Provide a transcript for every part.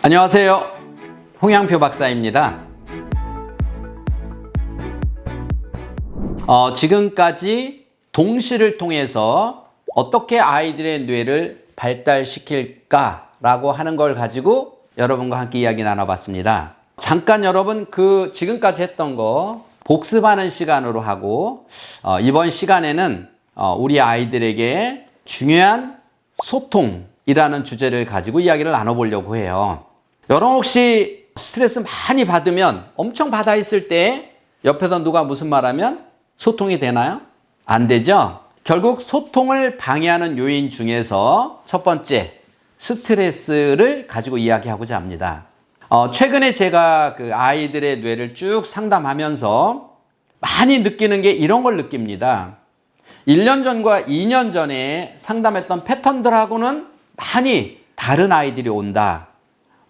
안녕하세요. 홍양표 박사입니다. 지금까지 동시를 통해서 어떻게 아이들의 뇌를 발달시킬까라고 하는 걸 가지고 여러분과 함께 이야기 나눠봤습니다. 잠깐 여러분 지금까지 했던 거 복습하는 시간으로 하고 이번 시간에는 우리 아이들에게 중요한 소통이라는 주제를 가지고 이야기를 나눠보려고 해요. 여러분 혹시 스트레스 많이 받으면 엄청 받아 있을 때 옆에서 누가 무슨 말하면 소통이 되나요? 안 되죠? 결국 소통을 방해하는 요인 중에서 첫 번째 스트레스를 가지고 이야기하고자 합니다. 최근에 제가 그 아이들의 뇌를 쭉 상담하면서 많이 느끼는 게 이런 걸 느낍니다. 1년 전과 2년 전에 상담했던 패턴들하고는 많이 다른 아이들이 온다.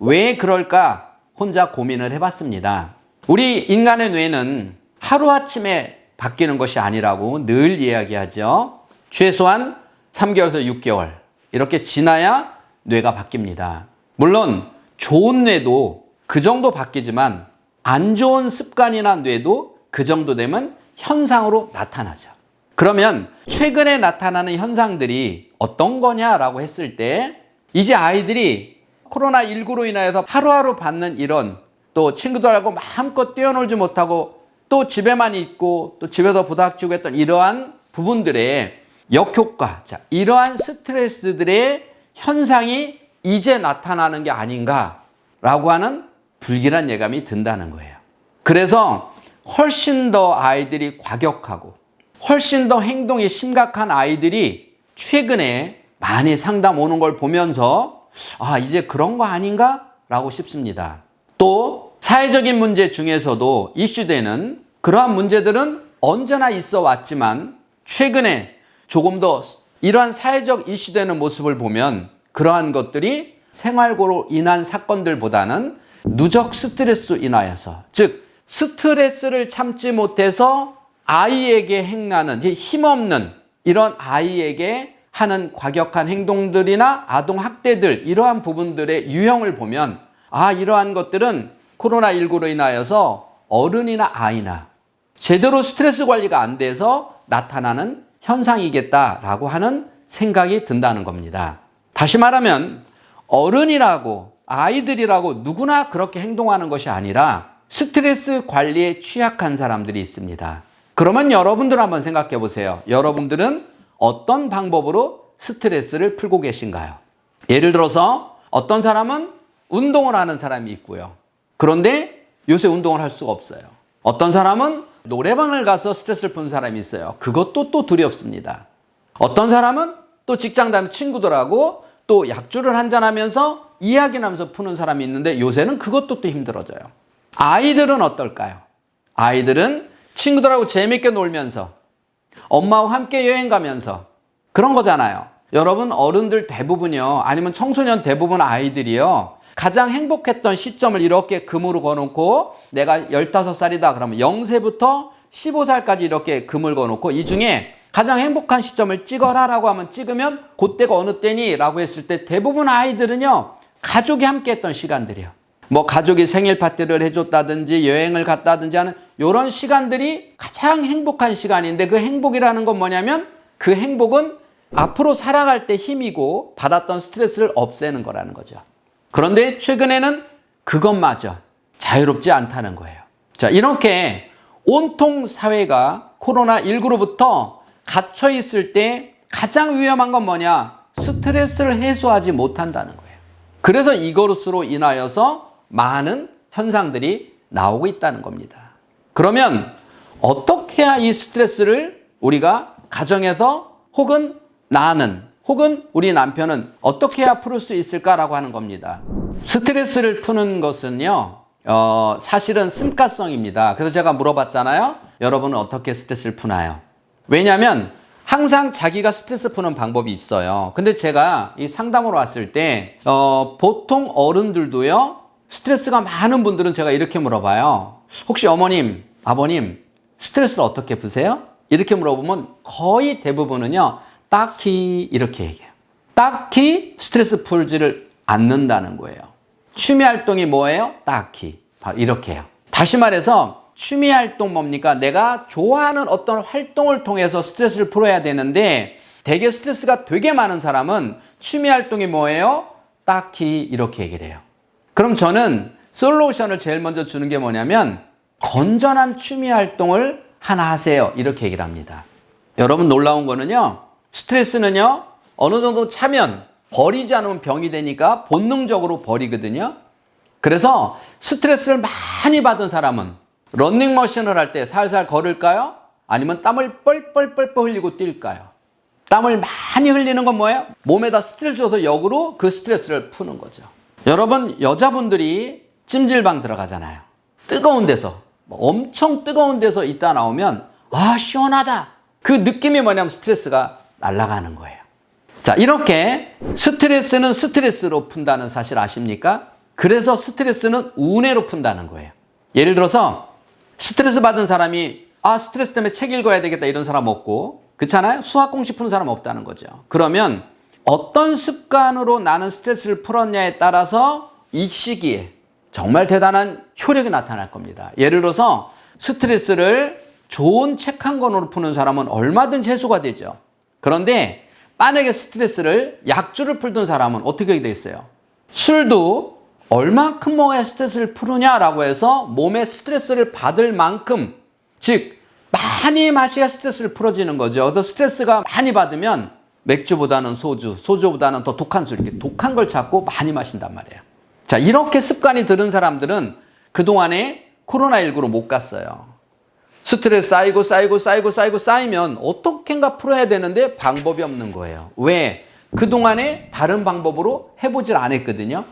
왜 그럴까? 혼자 고민을 해봤습니다. 우리 인간의 뇌는 하루아침에 바뀌는 것이 아니라고 늘 이야기하죠. 최소한 3개월에서 6개월 이렇게 지나야 뇌가 바뀝니다. 물론 좋은 뇌도 그 정도 바뀌지만 안 좋은 습관이나 뇌도 그 정도 되면 현상으로 나타나죠. 그러면 최근에 나타나는 현상들이 어떤 거냐라고 했을 때 이제 아이들이 코로나19로 인하여서 하루하루 받는 이런 또 친구들하고 마음껏 뛰어놀지 못하고 또 집에만 있고 또 집에서 부닥치고 했던 이러한 부분들의 역효과, 이러한 스트레스들의 현상이 이제 나타나는 게 아닌가라고 하는 불길한 예감이 든다는 거예요. 그래서 훨씬 더 아이들이 과격하고 훨씬 더 행동이 심각한 아이들이 최근에 많이 상담 오는 걸 보면서 이제 그런 거 아닌가? 라고 싶습니다. 또 사회적인 문제 중에서도 이슈되는 그러한 문제들은 언제나 있어 왔지만 최근에 조금 더 이러한 사회적 이슈되는 모습을 보면 그러한 것들이 생활고로 인한 사건들보다는 누적 스트레스로 인하여서, 즉 스트레스를 참지 못해서 아이에게 행하는 힘없는 이런 아이에게 하는 과격한 행동들이나 아동학대들 이러한 부분들의 유형을 보면 이러한 것들은 코로나19로 인하여서 어른이나 아이나 제대로 스트레스 관리가 안 돼서 나타나는 현상이겠다라고 하는 생각이 든다는 겁니다. 다시 말하면 어른이라고 아이들이라고 누구나 그렇게 행동하는 것이 아니라 스트레스 관리에 취약한 사람들이 있습니다. 그러면 여러분들 한번 생각해 보세요. 여러분들은 어떤 방법으로 스트레스를 풀고 계신가요? 예를 들어서 어떤 사람은 운동을 하는 사람이 있고요. 그런데 요새 운동을 할 수가 없어요. 어떤 사람은 노래방을 가서 스트레스를 푸는 사람이 있어요. 그것도 또 두렵습니다. 어떤 사람은 또 직장 다니는 친구들하고 또 약주를 한잔하면서 이야기 나면서 푸는 사람이 있는데 요새는 그것도 또 힘들어져요. 아이들은 어떨까요? 아이들은 친구들하고 재밌게 놀면서 엄마와 함께 여행 가면서 그런 거잖아요. 여러분 어른들 대부분이요, 아니면 청소년 대부분 아이들이요, 가장 행복했던 시점을 이렇게 금으로 거놓고 내가 15살이다 그러면 0세부터 15살까지 이렇게 금을 거놓고 이 중에 가장 행복한 시점을 찍어라 라고 하면 찍으면 그때가 어느 때니? 라고 했을 때 대부분 아이들은요 가족이 함께 했던 시간들이요. 뭐 가족이 생일 파티를 해줬다든지 여행을 갔다든지 하는 이런 시간들이 가장 행복한 시간인데 그 행복이라는 건 뭐냐면 그 행복은 앞으로 살아갈 때 힘이고 받았던 스트레스를 없애는 거라는 거죠. 그런데 최근에는 그것마저 자유롭지 않다는 거예요. 자, 이렇게 온통 사회가 코로나19로부터 갇혀 있을 때 가장 위험한 건 뭐냐? 스트레스를 해소하지 못한다는 거예요. 그래서 이것으로 인하여서 많은 현상들이 나오고 있다는 겁니다. 그러면 어떻게 해야 이 스트레스를 우리가 가정에서 혹은 나는 혹은 우리 남편은 어떻게 해야 풀 수 있을까라고 하는 겁니다. 스트레스를 푸는 것은요 사실은 습관성입니다. 그래서 제가 물어봤잖아요. 여러분은 어떻게 스트레스를 푸나요? 왜냐하면 항상 자기가 스트레스 푸는 방법이 있어요. 근데 제가 이 상담으로 왔을 때 보통 어른들도요 스트레스가 많은 분들은 제가 이렇게 물어봐요. 혹시 어머님, 아버님 스트레스를 어떻게 푸세요? 이렇게 물어보면 거의 대부분은요 딱히 이렇게 얘기해요. 딱히 스트레스 풀지를 않는다는 거예요. 취미 활동이 뭐예요? 딱히 바로 이렇게 해요. 다시 말해서 취미 활동 뭡니까? 내가 좋아하는 어떤 활동을 통해서 스트레스를 풀어야 되는데 되게 스트레스가 되게 많은 사람은 취미 활동이 뭐예요? 딱히 이렇게 얘기를 해요. 그럼 저는 솔루션을 제일 먼저 주는 게 뭐냐면 건전한 취미 활동을 하나 하세요. 이렇게 얘기를 합니다. 여러분 놀라운 거는요. 스트레스는요. 어느 정도 차면 버리지 않으면 병이 되니까 본능적으로 버리거든요. 그래서 스트레스를 많이 받은 사람은 러닝머신을 할 때 살살 걸을까요? 아니면 땀을 뻘뻘뻘뻘 흘리고 뛸까요? 땀을 많이 흘리는 건 뭐예요? 몸에다 스트레스 줘서 역으로 그 스트레스를 푸는 거죠. 여러분 여자분들이 찜질방 들어가잖아요. 뜨거운 데서 엄청 뜨거운 데서 있다 나오면 아 시원하다. 그 느낌이 뭐냐면 스트레스가 날아가는 거예요. 자 이렇게 스트레스는 스트레스로 푼다는 사실 아십니까? 그래서 스트레스는 운해로 푼다는 거예요. 예를 들어서 스트레스 받은 사람이 아 스트레스 때문에 책 읽어야 되겠다 이런 사람 없고 그렇잖아요? 수학 공식 푸는 사람 없다는 거죠. 그러면 어떤 습관으로 나는 스트레스를 풀었냐에 따라서 이 시기에 정말 대단한 효력이 나타날 겁니다. 예를 들어서 스트레스를 좋은 책 한 권으로 푸는 사람은 얼마든지 해소가 되죠. 그런데 만약에 스트레스를 약주를 풀던 사람은 어떻게 되겠어요? 술도 얼만큼 먹어야 스트레스를 푸느냐라고 해서 몸에 스트레스를 받을 만큼 즉 많이 마셔야 스트레스를 풀어지는 거죠. 그래서 스트레스가 많이 받으면 맥주보다는 소주, 소주보다는 더 독한 술, 이렇게 독한 걸 찾고 많이 마신단 말이에요. 자, 이렇게 습관이 들은 사람들은 그동안에 코로나19로 못 갔어요. 스트레스 쌓이면 어떻게인가 풀어야 되는데 방법이 없는 거예요. 왜? 그동안에 다른 방법으로 해보질 않았거든요.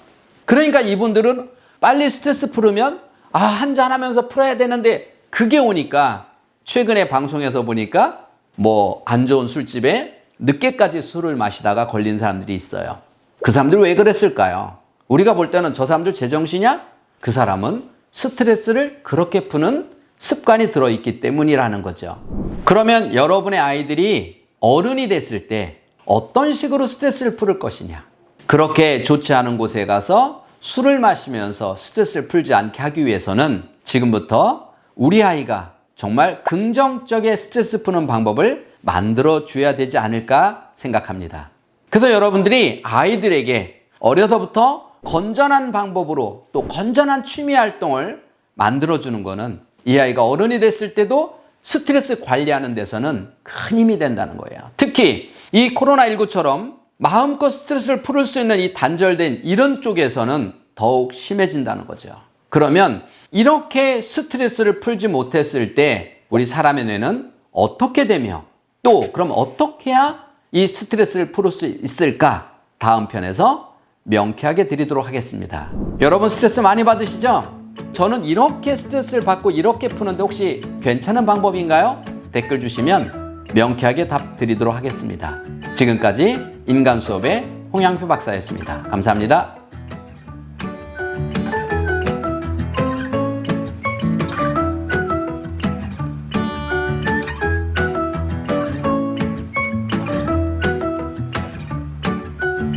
그러니까 이분들은 빨리 스트레스 풀으면 한잔 하면서 풀어야 되는데 그게 오니까 최근에 방송에서 보니까 뭐 안 좋은 술집에 늦게까지 술을 마시다가 걸린 사람들이 있어요. 그 사람들 왜 그랬을까요? 우리가 볼 때는 저 사람들 제정신이야? 그 사람은 스트레스를 그렇게 푸는 습관이 들어있기 때문이라는 거죠. 그러면 여러분의 아이들이 어른이 됐을 때 어떤 식으로 스트레스를 풀을 것이냐? 그렇게 좋지 않은 곳에 가서 술을 마시면서 스트레스를 풀지 않게 하기 위해서는 지금부터 우리 아이가 정말 긍정적인 스트레스 푸는 방법을 만들어 줘야 되지 않을까 생각합니다. 그래서 여러분들이 아이들에게 어려서부터 건전한 방법으로 또 건전한 취미 활동을 만들어 주는 거는 이 아이가 어른이 됐을 때도 스트레스 관리하는 데서는 큰 힘이 된다는 거예요. 특히 이 코로나19처럼 마음껏 스트레스를 풀을 수 있는 이 단절된 이런 쪽에서는 더욱 심해진다는 거죠. 그러면 이렇게 스트레스를 풀지 못했을 때 우리 사람의 뇌는 어떻게 되며 또 그럼 어떻게 해야 이 스트레스를 풀을 수 있을까? 다음 편에서 명쾌하게 드리도록 하겠습니다. 여러분 스트레스 많이 받으시죠? 저는 이렇게 스트레스를 받고 이렇게 푸는데 혹시 괜찮은 방법인가요? 댓글 주시면 명쾌하게 답 드리도록 하겠습니다. 지금까지 인간수업의 홍양표 박사였습니다. 감사합니다.